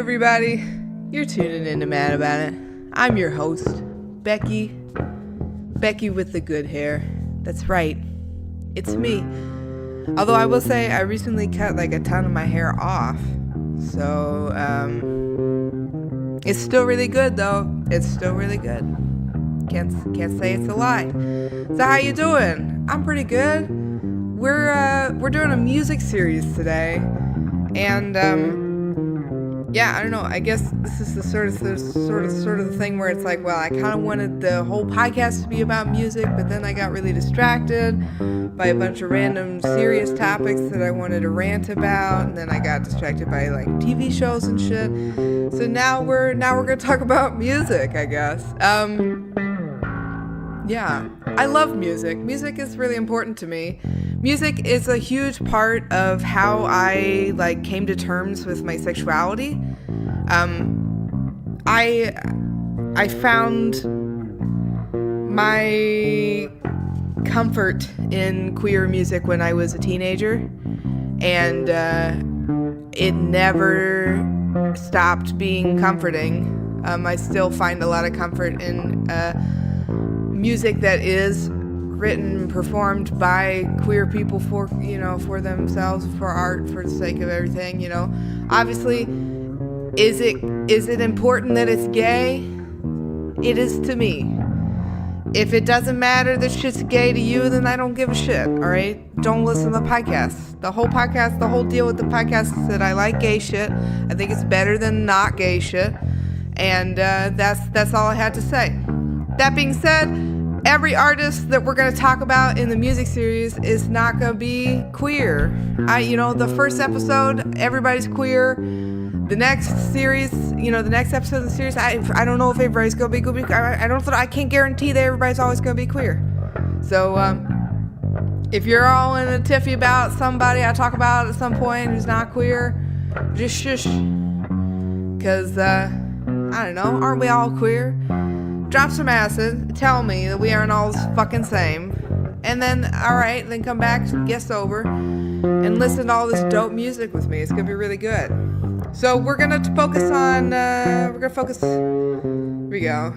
everybody, you're tuning in to Mad About It. I'm your host, Becky with the good hair. That's right, it's me. Although I will say I recently cut like a ton of my hair off, so it's still really good though. It's still really good. Can't say it's a lie. So how you doing? I'm pretty good. We're doing a music series today, and yeah, I don't know. I guess this is the sort of the thing where it's like, well, I kind of wanted the whole podcast to be about music, but then I got really distracted by a bunch of random serious topics that I wanted to rant about, and then I got distracted by like TV shows and shit. So now we're gonna talk about music, I guess. Yeah, I love music. Music is really important to me. Music is a huge part of how I like came to terms with my sexuality. I found my comfort in queer music when I was a teenager, and it never stopped being comforting. I still find a lot of comfort in music that is written and performed by queer people for themselves, for art, for the sake of everything, Obviously, is it important that it's gay? It is to me. If it doesn't matter that shit's gay to you, then I don't give a shit, alright? Don't listen to the podcast. The whole deal with the podcast is that I like gay shit. I think it's better than not gay shit. And that's all I had to say. That being said, every artist that we're going to talk about in the music series is not going to be queer. The first episode, everybody's queer. The next series, the next episode of the series, I don't know if everybody's going to be queer. I can't guarantee that everybody's always going to be queer. So, if you're all in a tiffy about somebody I talk about at some point who's not queer, just shush. Because, I don't know, aren't we all queer? Drop some acid, tell me that we aren't all fucking same, and then, alright, then come back, get sober, and listen to all this dope music with me. It's gonna be really good. So we're gonna focus on, here we go.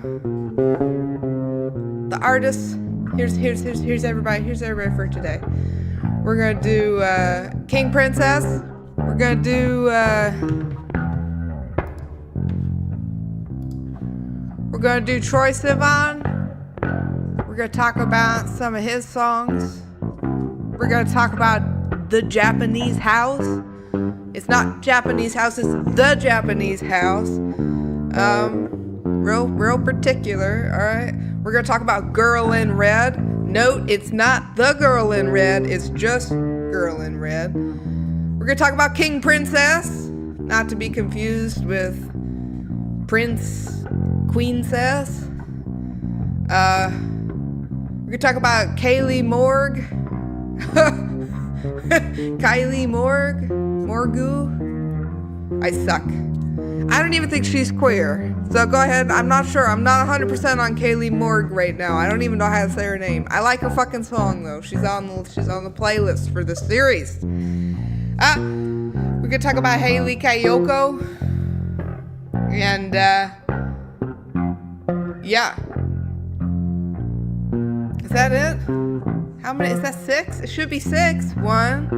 The artists, here's everybody for today. We're gonna do, King Princess, we're gonna do, we're going to do Troye Sivan. We're going to talk about some of his songs. We're going to talk about The Japanese House. It's not Japanese House, it's The Japanese House. Real particular, alright? We're going to talk about Girl in Red. Note, it's not The Girl in Red, it's just Girl in Red. We're going to talk about King Princess, not to be confused with Prince Queen-cess. We're gonna talk about Kailee Morgue. Kailee Morgue. I suck. I don't even think she's queer. So go ahead. I'm not sure. I'm not 100% on Kailee Morgue right now. I don't even know how to say her name. I like her fucking song though. She's on the playlist for the series. We're gonna talk about Hayley Kiyoko. And yeah. Is that it? How many? Is that 6? It should be 6. 1,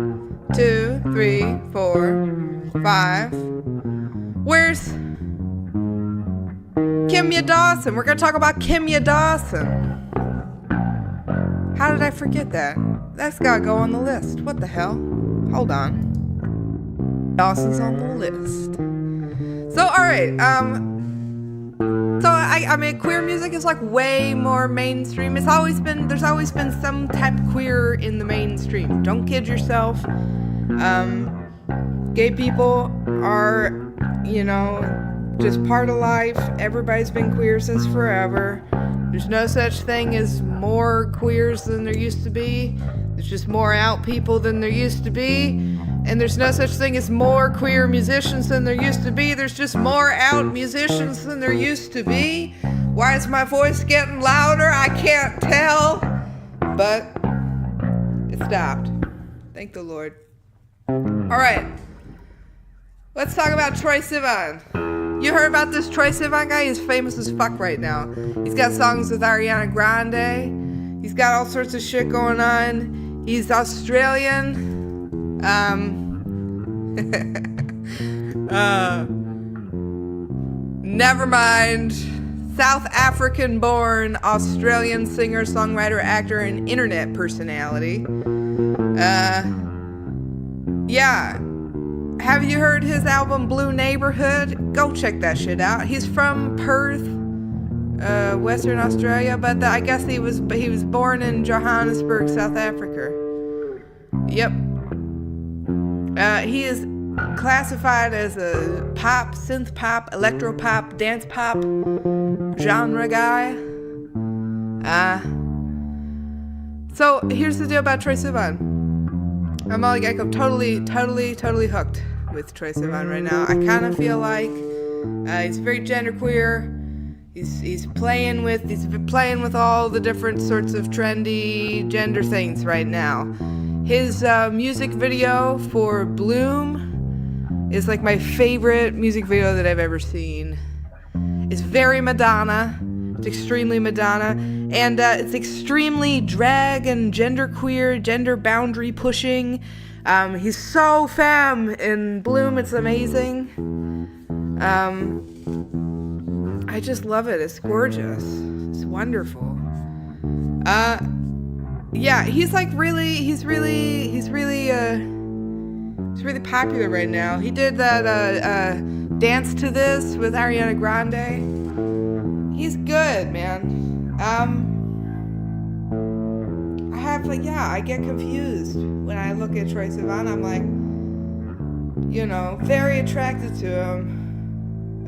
2, 3, 4, 5. Where's Kimya Dawson? We're going to talk about Kimya Dawson. How did I forget that? That's got to go on the list. What the hell? Hold on. Dawson's on the list. So, alright, I mean, queer music is like way more mainstream. There's always been some type of queer in the mainstream. Don't kid yourself. Gay people are, just part of life. Everybody's been queer since forever. There's no such thing as more queers than there used to be. There's just more out people than there used to be. And there's no such thing as more queer musicians than there used to be. There's just more out musicians than there used to be. Why is my voice getting louder? I can't tell. But it stopped. Thank the Lord. All right. Let's talk about Troye Sivan. You heard about this Troye Sivan guy? He's famous as fuck right now. He's got songs with Ariana Grande. He's got all sorts of shit going on. He's Australian. Never mind. South African born Australian singer, songwriter, actor, and internet personality. Yeah. Have you heard his album Blue Neighborhood? Go check that shit out. He's from Perth, Western Australia, but I guess he was born in Johannesburg, South Africa. Yep. He is classified as a pop, synth pop, electro pop, dance pop genre guy. So here's the deal about Troye Sivan. I'm totally hooked with Troye Sivan right now. I kind of feel like he's very genderqueer. He's playing with all the different sorts of trendy gender things right now. His music video for Bloom is like my favorite music video that I've ever seen. It's very Madonna. It's extremely Madonna. And it's extremely drag and genderqueer, gender boundary pushing. He's so femme in Bloom. It's amazing. I just love it. It's gorgeous. It's wonderful. Yeah, he's really popular right now. He did that Dance to This with Ariana Grande. He's good, man. I get confused when I look at Troye Sivan. I'm like, very attracted to him.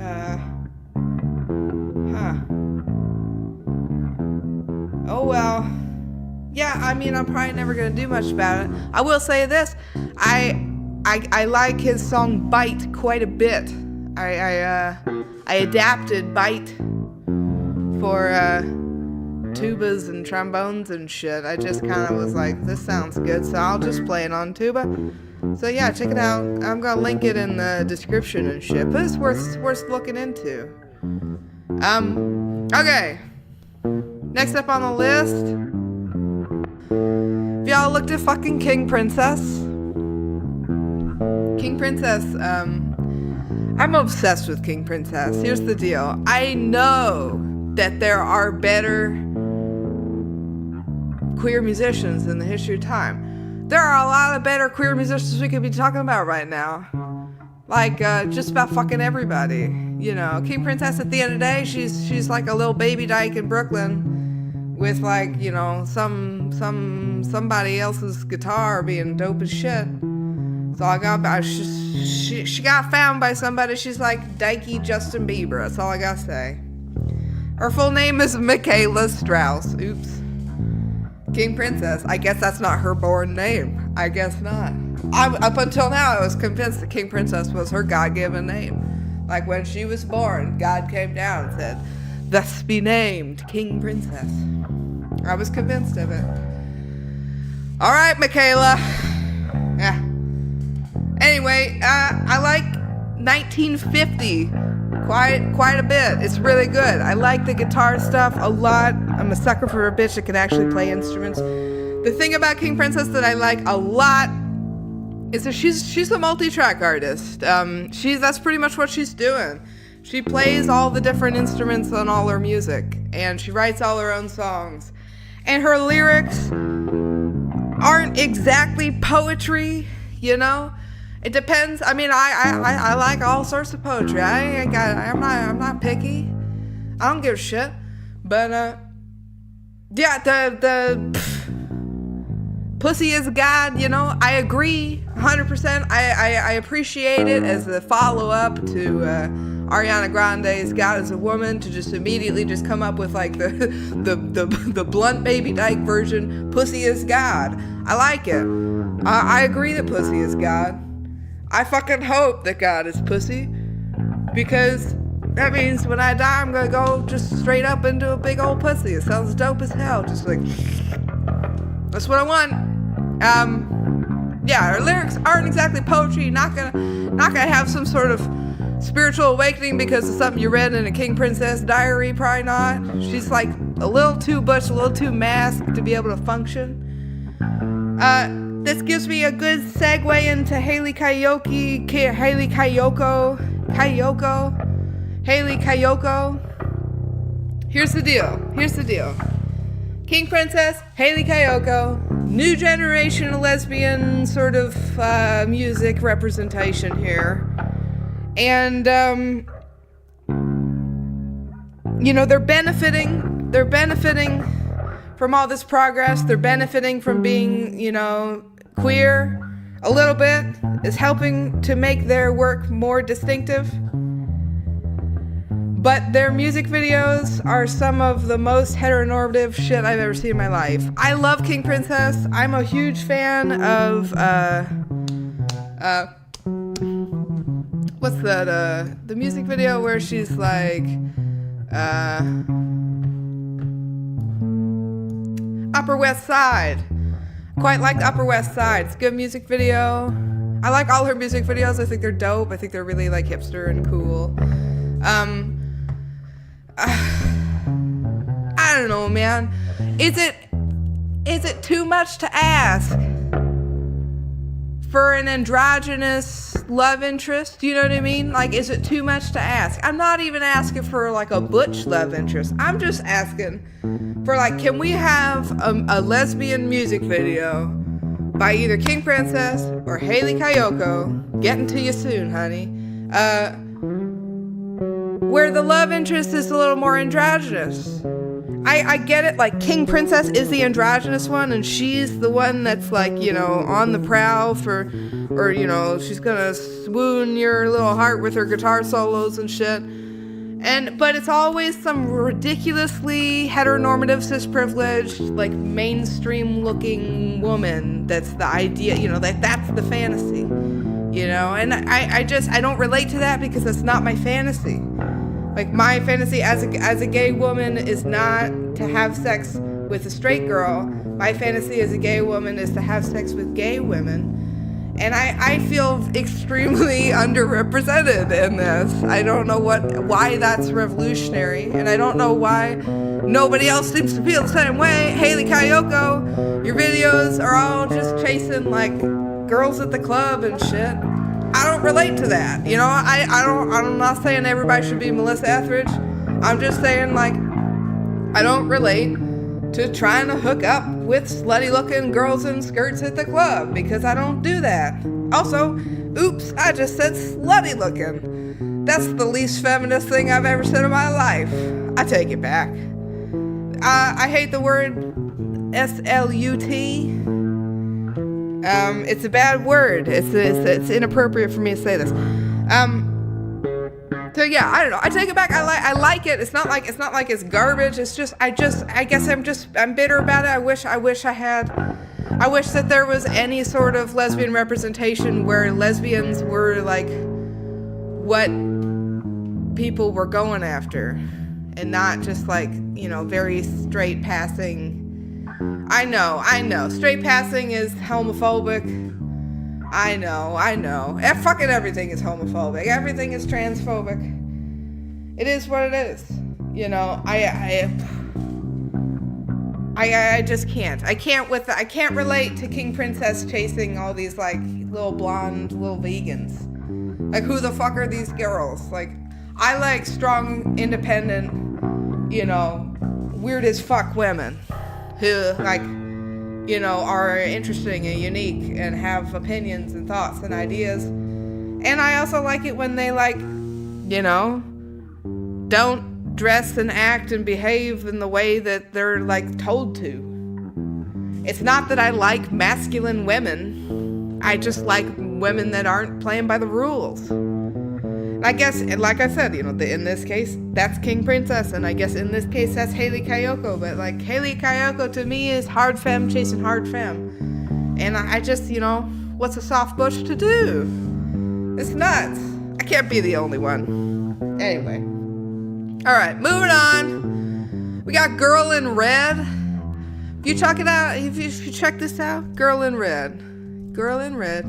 Oh well. Yeah, I mean, I'm probably never gonna do much about it. I will say this: I like his song "Bite" quite a bit. I adapted "Bite" for tubas and trombones and shit. I just kind of was like, this sounds good, so I'll just play it on tuba. So yeah, check it out. I'm gonna link it in the description and shit, but it's worth looking into. Okay. Next up on the list, have y'all looked at fucking King Princess? King Princess, I'm obsessed with King Princess. Here's the deal. I know that there are better queer musicians in the history of time. There are a lot of better queer musicians we could be talking about right now. Like, just about fucking everybody. King Princess, at the end of the day, she's like a little baby dyke in Brooklyn with like, somebody else's guitar being dope as shit. So I got, she got found by somebody. She's like dykey Justin Bieber. That's all I gotta say. Her full name is Michaela Strauss. Oops. King Princess. I guess that's not her born name. I guess not. Up until now, I was convinced that King Princess was her God-given name. Like when she was born, God came down and said, "Thus be named King Princess." I was convinced of it. All right, Michaela. Yeah. Anyway, I like 1950 quite a bit. It's really good. I like the guitar stuff a lot. I'm a sucker for a bitch that can actually play instruments. The thing about King Princess that I like a lot is that she's a multi-track artist. That's pretty much what she's doing. She plays all the different instruments on all her music, and she writes all her own songs. And her lyrics aren't exactly poetry, It depends. I mean, I like all sorts of poetry. I'm not picky. I don't give a shit. But yeah, the pussy is God. I agree 100%. I appreciate it as a follow-up to Ariana Grande's God is a Woman, to just immediately just come up with like the blunt baby dyke version. Pussy is God. I like it. I agree that pussy is God. I fucking hope that God is pussy, because that means when I die, I'm gonna go just straight up into a big old pussy. It sounds dope as hell. Just like, that's what I want. Her lyrics aren't exactly poetry. Not gonna have some sort of spiritual awakening because of something you read in a King Princess diary. Probably not. She's like a little too butch, a little too masked to be able to function. This gives me a good segue into Hayley Kiyoko. Here's the deal. King Princess, Hayley Kiyoko, new generation of lesbian sort of music representation here. And, they're benefiting from all this progress. They're benefiting from being, queer a little bit. Is helping to make their work more distinctive. But their music videos are some of the most heteronormative shit I've ever seen in my life. I love King Princess. I'm a huge fan of, what's that, the music video where she's like, Upper West Side. Quite like the Upper West Side. It's a good music video. I like all her music videos. I think they're dope. I think they're really like hipster and cool. I don't know, man. Is it too much to ask for an androgynous love interest? You know what I mean? Like, is it too much to ask? I'm not even asking for like a butch love interest. I'm just asking for like, can we have a lesbian music video by either King Princess or Hayley Kiyoko? Getting to you soon, honey. Where the love interest is a little more androgynous. I get it, like King Princess is the androgynous one, and she's the one that's like, on the prowl for, or, she's gonna swoon your little heart with her guitar solos and shit. But it's always some ridiculously heteronormative, cis-privileged, like mainstream looking woman that's the idea, that's the fantasy, and I don't relate to that because it's not my fantasy. Like, my fantasy as a gay woman is not to have sex with a straight girl. My fantasy as a gay woman is to have sex with gay women. And I feel extremely underrepresented in this. I don't know why that's revolutionary, and I don't know why nobody else seems to feel the same way. Hayley Kiyoko, your videos are all just chasing like girls at the club and shit. I don't relate to that. I'm not saying everybody should be Melissa Etheridge. I'm just saying, like, I don't relate to trying to hook up with slutty looking girls in skirts at the club, because I don't do that. Also, oops, I just said slutty looking. That's the least feminist thing I've ever said in my life. I take it back. I hate the word SLUT. It's a bad word. It's inappropriate for me to say this. So yeah, I don't know. I take it back. I like it. It's not like it's garbage. It's just I guess I'm bitter about it. I wish that there was any sort of lesbian representation where lesbians were like what people were going after, and not just like, very straight passing. I know. Straight passing is homophobic. I know. Fucking everything is homophobic. Everything is transphobic. It is what it is. I just can't. I can't relate to King Princess chasing all these like little blonde little vegans. Like, who the fuck are these girls? Like, I like strong, independent, weird as fuck women who, like, are interesting and unique and have opinions and thoughts and ideas. And I also like it when they, like, don't dress and act and behave in the way that they're, like, told to. It's not that I like masculine women. I just like women that aren't playing by the rules. I guess, like I said, in this case, that's King Princess, and I guess in this case, that's Hayley Kiyoko, but, like, Hayley Kiyoko to me is hard femme chasing hard femme. And I just, what's a soft butch to do? It's nuts. I can't be the only one. Anyway. Alright, moving on. We got Girl in Red. If you check it out, if you check this out, Girl in Red. Girl in Red.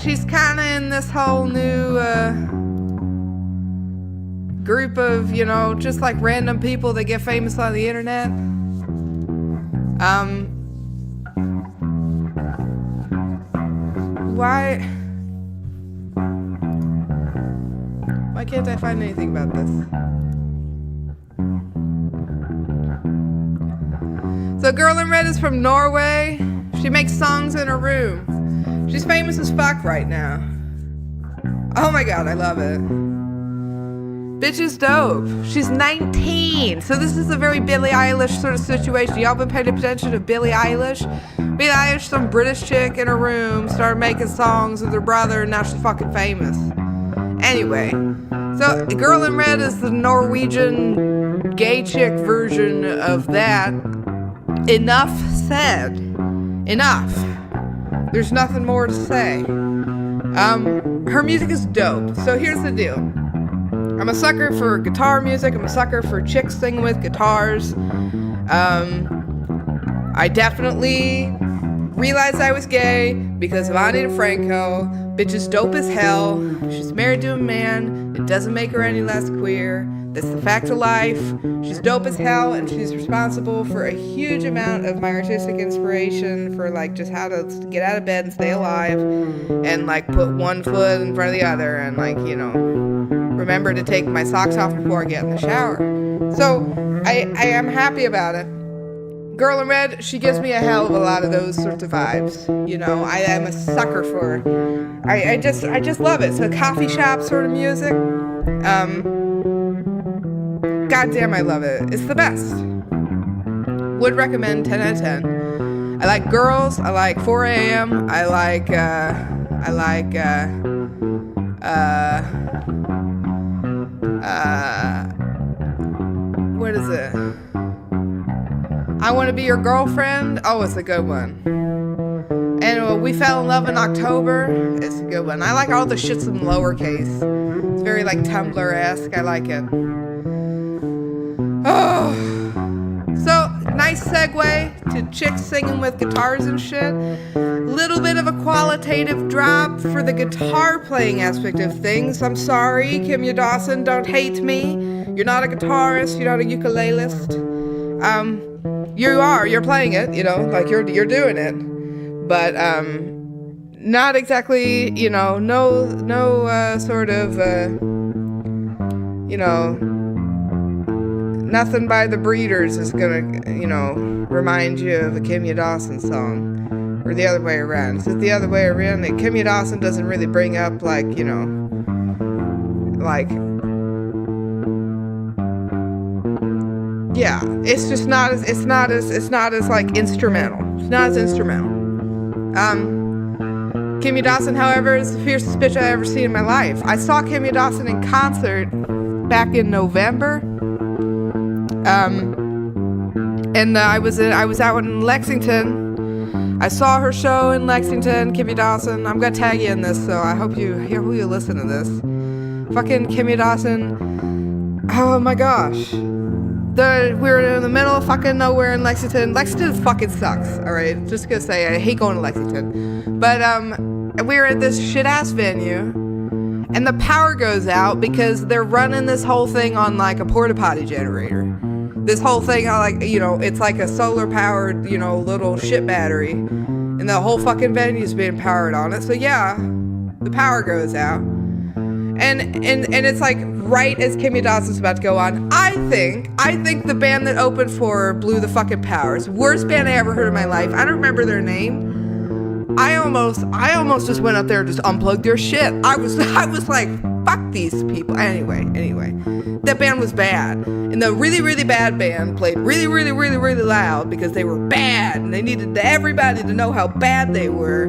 She's kind of in this whole new group of, you know, just like random people that get famous on the internet. Why can't I find anything about this? So Girl in Red is from Norway. She makes songs in her room. She's famous as fuck right now. Oh my god, I love it. Bitch is dope. She's 19. So this is a very Billie Eilish sort of situation. Y'all been paying attention to Billie Eilish? Billie Eilish, some British chick in her room, started making songs with her brother, and now she's fucking famous. Anyway, so Girl in Red is the Norwegian gay chick version of that. Enough said. Enough. There's nothing more to say. Her music is dope. So here's the deal. I'm a sucker for guitar music. I'm a sucker for chicks singing with guitars. I definitely realized I was gay because of Ani DeFranco. Bitch is dope as hell. She's married to a man. It doesn't make her any less queer. That's the fact of life. She's dope as hell, and she's responsible for a huge amount of my artistic inspiration for like just how to get out of bed and stay alive, and like put one foot in front of the other, and like, you know, remember to take my socks off before I get in the shower. So I am happy about it. Girl in Red, she gives me a hell of a lot of those sorts of vibes. You know, I am a sucker for her. I just love it. So coffee shop sort of music. Goddamn, I love it. It's the best. Would recommend 10 out of 10. I like Girls. I like 4 a.m. I like what is it? I Want to Be Your Girlfriend. Oh, it's a good one. And We Fell in Love in October. It's a good one. I like all the shits in lowercase. It's very like Tumblr-esque. I like it. Oh, so nice segue to chicks singing with guitars and shit. Little bit of a qualitative drop for the guitar playing aspect of things. I'm sorry, Kimya Dawson, don't hate me. You're not a guitarist, you're not a ukulelist. You're playing it, you know, like you're doing it. But not exactly, you know, no sort of you know, Nothing by the Breeders is gonna, you know, remind you of a Kimya Dawson song. Or the other way around. Is it the other way around? That Kimya Dawson doesn't really bring up, like, you know, like, yeah, it's just not as, it's not as like instrumental. It's not as instrumental. Kimya Dawson, however, is the fiercest bitch I've ever seen in my life. I saw Kimya Dawson in concert back in November. And I was out in Lexington. I saw her show in Lexington, Kimya Dawson. I'm gonna tag you in this, so I hope you listen to this. Fucking Kimya Dawson. Oh my gosh. We were in the middle of fucking nowhere in Lexington. Lexington fucking sucks, alright? Just gonna say, I hate going to Lexington. But, we were at this shit-ass venue, and the power goes out because they're running this whole thing on, like, a porta-potty generator. This whole thing, like, you know, it's like a solar-powered, you know, little shit battery. And the whole fucking venue's being powered on it. So, yeah, the power goes out. And it's like right as Kimya Dawson's about to go on. I think the band that opened for her blew the fucking powers. Worst band I ever heard in my life. I don't remember their name. I almost just went up there and just unplugged their shit. I was like, fuck these people. Anyway, that band was bad. And the really, really bad band played really, really, really, really loud because they were bad. And they needed everybody to know how bad they were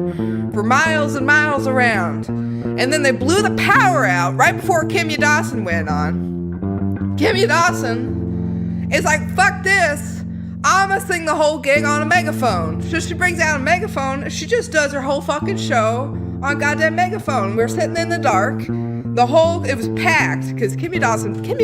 for miles and miles around. And then they blew the power out right before Kimya Dawson went on. Kimya Dawson is like, fuck this. I'm gonna sing the whole gig on a megaphone. So she brings out a megaphone. She just does her whole fucking show on goddamn megaphone. We're sitting in the dark. It was packed because Kimya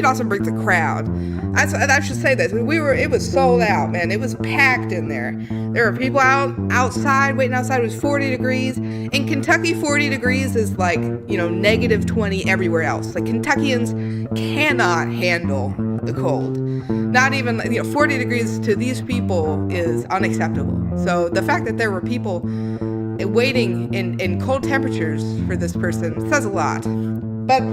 Dawson brings a crowd. I should say this. It was sold out, man. It was packed in there. There were people outside, waiting outside. It was 40 degrees. In Kentucky, 40 degrees is like, negative 20 everywhere else. Like, Kentuckians cannot handle the cold. Not even, 40 degrees to these people is unacceptable. So the fact that there were people waiting in cold temperatures for this person says a lot. But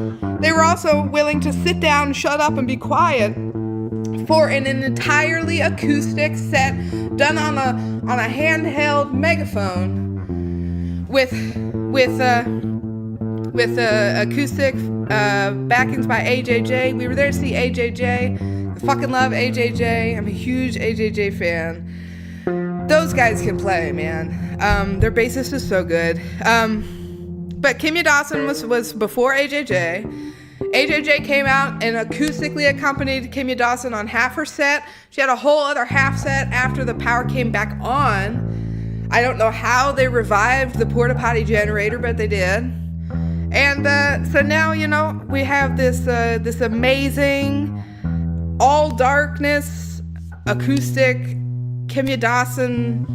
they were also willing to sit down, shut up, and be quiet for an entirely acoustic set done on a handheld megaphone with acoustic backings by AJJ. We were there to see AJJ. I fucking love AJJ. I'm a huge AJJ fan. Those guys can play, man. Their bassist is so good. But Kimya Dawson was before AJJ. AJJ came out and acoustically accompanied Kimya Dawson on half her set. She had a whole other half set after the power came back on. I don't know how they revived the porta potty generator, but they did. And so now, we have this amazing all darkness acoustic Kimya Dawson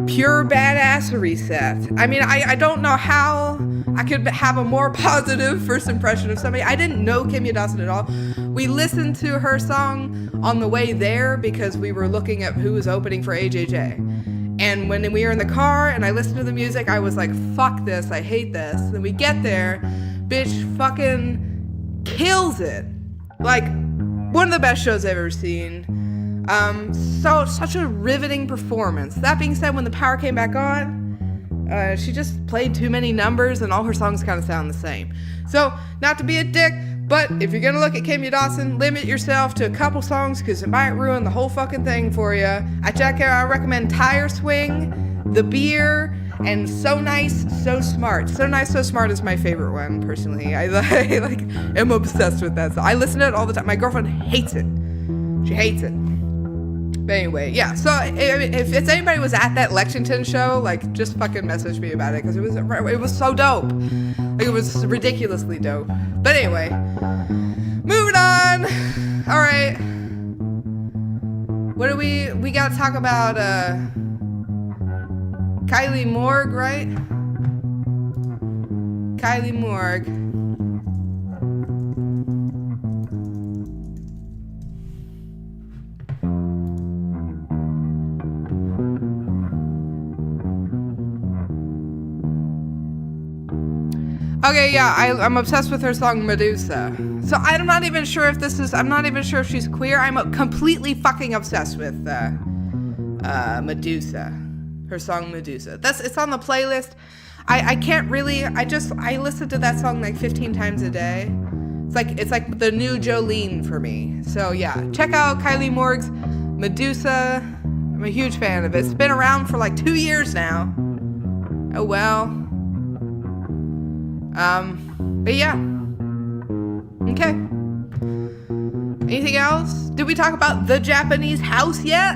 pure badassery set. I mean, I don't know how I could have a more positive first impression of somebody. I didn't know Kimya Dawson at all. We listened to her song on the way there because we were looking at who was opening for AJJ. And when we were in the car and I listened to the music, I was like, fuck this, I hate this. And we get there, bitch fucking kills it. Like, one of the best shows I've ever seen. Such a riveting performance. That being said, when the power came back on, she just played too many numbers and all her songs kind of sound the same. So, not to be a dick, but if you're gonna look at Kimya Dawson, limit yourself to a couple songs because it might ruin the whole fucking thing for you. I recommend Tire Swing, The Beer, and So Nice, So Smart. So Nice, So Smart is my favorite one, personally. I am obsessed with that song. I listen to it all the time. My girlfriend hates it. She hates it. But anyway, yeah, so if anybody was at that Lexington show, just fucking message me about it, because it was so dope. It was ridiculously dope. But anyway, moving on. All right. What do we got to talk about? Kailee Morgue, right? Kailee Morgue. Okay, yeah, I'm obsessed with her song Medusa. So I'm not even sure if she's queer. I'm completely fucking obsessed with Medusa. Her song Medusa. It's on the playlist. I listen to that song 15 times a day. It's like the new Jolene for me. So yeah, check out Kailee Morgue's Medusa. I'm a huge fan of it. It's been around for 2 years now. Oh well. But yeah. Okay. Anything else? Did we talk about The Japanese House yet?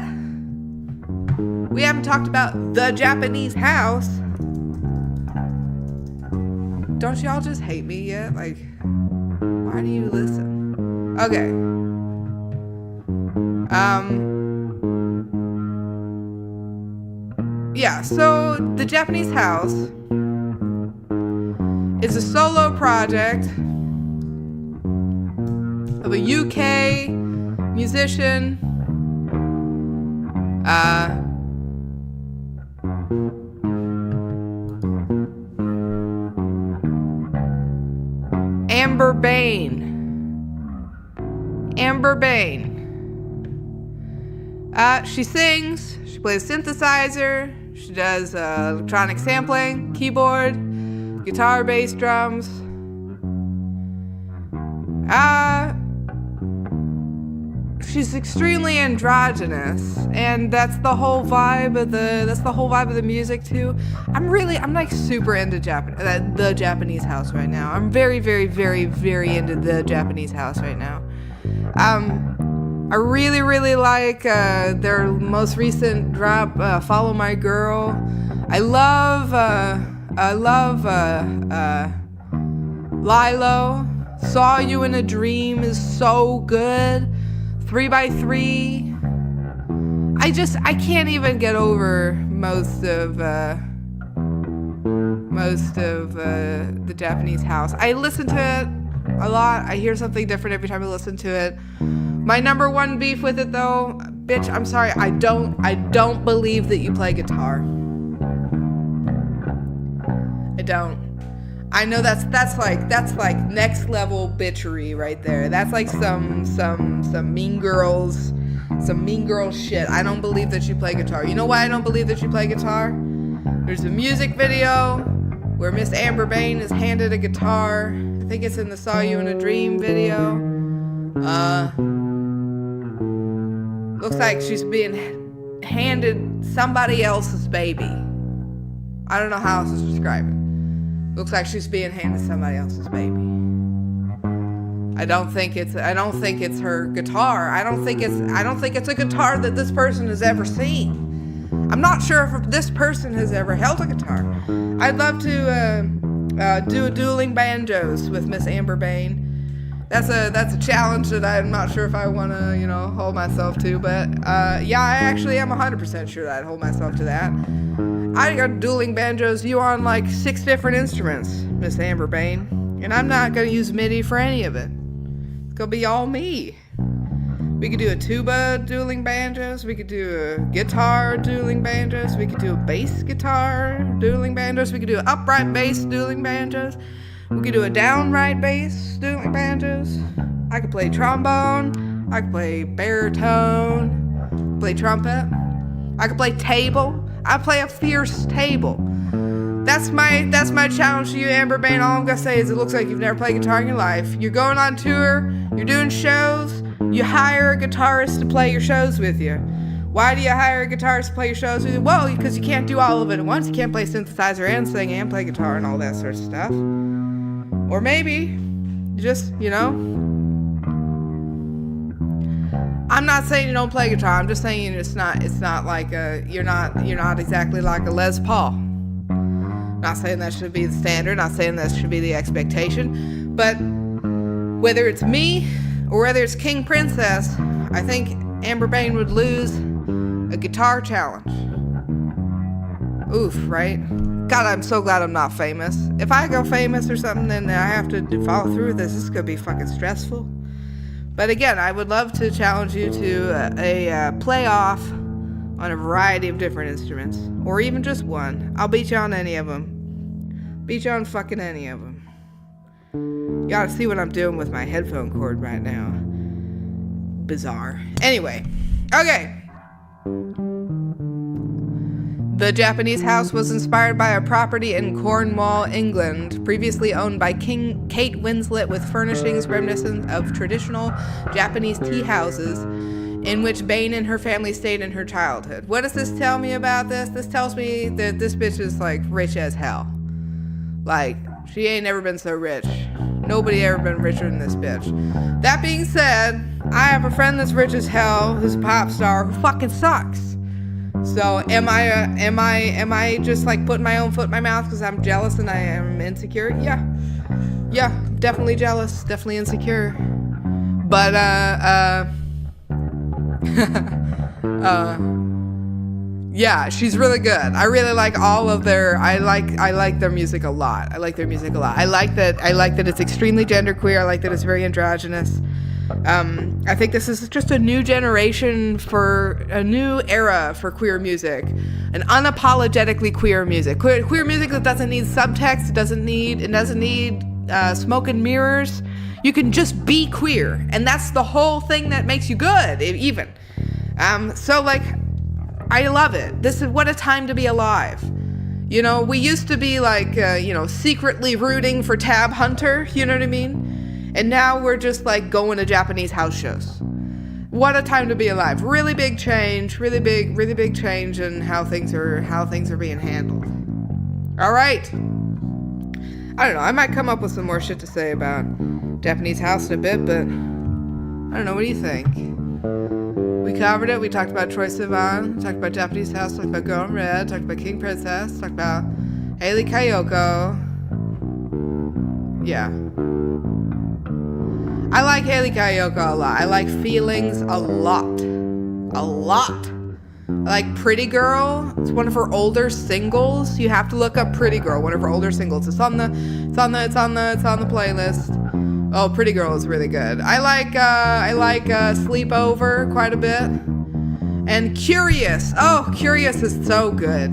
We haven't talked about The Japanese House. Don't y'all just hate me yet? Why do you listen? Okay. Yeah, so The Japanese House is a solo project of a UK musician, Amber Bain. She sings, she plays synthesizer, she does electronic sampling, keyboard, guitar, bass, drums. She's extremely androgynous, and that's the whole vibe of the music too. I'm super into The Japanese House right now. I'm very, very, very, very into The Japanese House right now. I really, really like their most recent drop, Follow My Girl. I love Lilo, Saw You in a Dream is so good. 3x3. I can't even get over most of the Japanese house. I listen to it a lot. I hear something different every time I listen to it. My number one beef with it though, bitch, I'm sorry, I don't believe that you play guitar. I don't. I know that's like next level bitchery right there. That's like some mean girls shit. I don't believe that you play guitar. You know why I don't believe that you play guitar? There's a music video where Miss Amber Bain is handed a guitar. I think it's in the Saw You in a Dream video. Looks like she's being handed somebody else's baby. I don't know how else to describe it. Looks like she's being handed somebody else's baby. I don't think it's her guitar. I don't think it's a guitar that this person has ever seen. I'm not sure if this person has ever held a guitar. I'd love to do dueling banjos with Miss Amber Bain. That's a challenge that I'm not sure if I want to, hold myself to. But yeah, I actually am 100% sure that I'd hold myself to that. I got dueling banjos you on like 6 different instruments, Miss Amber Bain, and I'm not gonna use MIDI for any of it. It's gonna be all me. We could do a tuba dueling banjos. We could do a guitar dueling banjos. We could do a bass guitar dueling banjos. We could do an upright bass dueling banjos. We could do a downright bass dueling banjos. I could play trombone. I could play baritone. Play trumpet. I could play table. I play a fierce table. That's my challenge to you, Amber Bain. All I'm gonna say is it looks like you've never played guitar in your life. You're going on tour. You're doing shows. You hire a guitarist to play your shows with you. Why do you hire a guitarist to play your shows with you? Well, because you can't do all of it at once. You can't play synthesizer and sing and play guitar and all that sort of stuff. Or maybe, just, I'm not saying you don't play guitar. I'm just saying it's not like you're not exactly like a Les Paul. Not saying that should be the standard. Not saying that should be the expectation. But whether it's me or whether it's King Princess, I think Amber Bain would lose a guitar challenge. Oof, right? God, I'm so glad I'm not famous. If I go famous or something, then I have to follow through with this. This is gonna be fucking stressful. But again, I would love to challenge you to a play-off on a variety of different instruments. Or even just one. I'll beat you on any of them. Beat you on fucking any of them. You gotta see what I'm doing with my headphone cord right now. Bizarre. Anyway. Okay. The Japanese house was inspired by a property in Cornwall, England, previously owned by Kate Winslet, with furnishings reminiscent of traditional Japanese tea houses in which Bain and her family stayed in her childhood. What does this tell me about this? This tells me that this bitch is like rich as hell. Like, she ain't never been so rich. Nobody ever been richer than this bitch. That being said, I have a friend that's rich as hell, who's a pop star, who fucking sucks. So am I just like putting my own foot in my mouth because I'm jealous and I am insecure? Yeah, definitely jealous, definitely insecure. But yeah, she's really good. I really like all of their. I like their music a lot. I like that it's extremely genderqueer. I like that it's very androgynous. I think this is just a new generation a new era for queer music, an unapologetically queer music. Queer music that doesn't need subtext, it doesn't need smoke and mirrors. You can just be queer, and that's the whole thing that makes you good, even. So like, I love it. This is what a time to be alive. We used to be like, secretly rooting for Tab Hunter, you know what I mean? And now we're just like going to Japanese house shows. What a time to be alive. Really big change in how things are being handled. All right. I don't know. I might come up with some more shit to say about Japanese house in a bit, but I don't know. What do you think? We covered it. We talked about Troye Sivan, talked about Japanese house, talked about Girl in Red, talked about King Princess, talked about Hayley Kiyoko. Yeah. I like Hayley Kiyoko a lot. I like Feelings a lot. A lot. I like Pretty Girl. It's one of her older singles. You have to look up Pretty Girl, one of her older singles. It's on the playlist. Oh, Pretty Girl is really good. I like Sleepover quite a bit. And Curious. Oh, Curious is so good.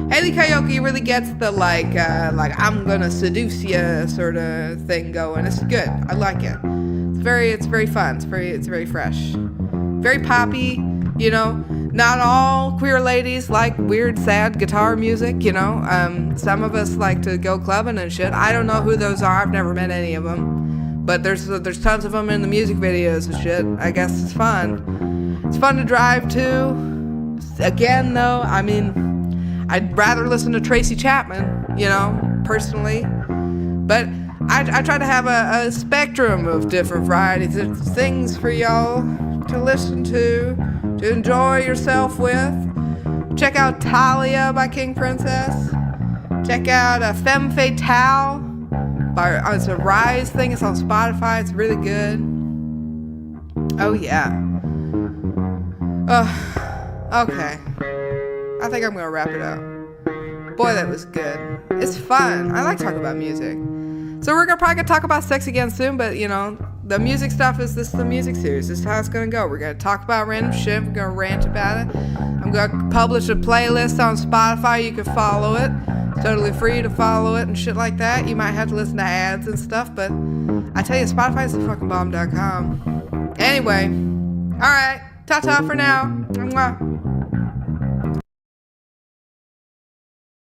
Hayley Kiyoko really gets the like I'm gonna seduce you sort of thing going. It's good. I like it. It's very fun. It's very fresh. Very poppy, you know. Not all queer ladies like weird, sad guitar music, you know. Some of us like to go clubbing and shit. I don't know who those are. I've never met any of them. But there's tons of them in the music videos and shit. I guess it's fun. It's fun to drive to. Again, though, I mean, I'd rather listen to Tracy Chapman, you know, personally. But I try to have a spectrum of different varieties of things for y'all to listen to enjoy yourself with. Check out Talia by King Princess. Check out Femme Fatale. It's a Rise thing. It's on Spotify. It's really good. Oh, yeah. Okay. I think I'm going to wrap it up. Boy, that was good. It's fun. I like talking about music. So we're probably going to talk about sex again soon, but, you know, the music stuff is the music series. This is how it's going to go. We're going to talk about random shit. We're going to rant about it. I'm going to publish a playlist on Spotify. You can follow it. It's totally free to follow it and shit like that. You might have to listen to ads and stuff, but I tell you, Spotify's the fucking bomb.com. Anyway, all right. Ta-ta for now. Mwah.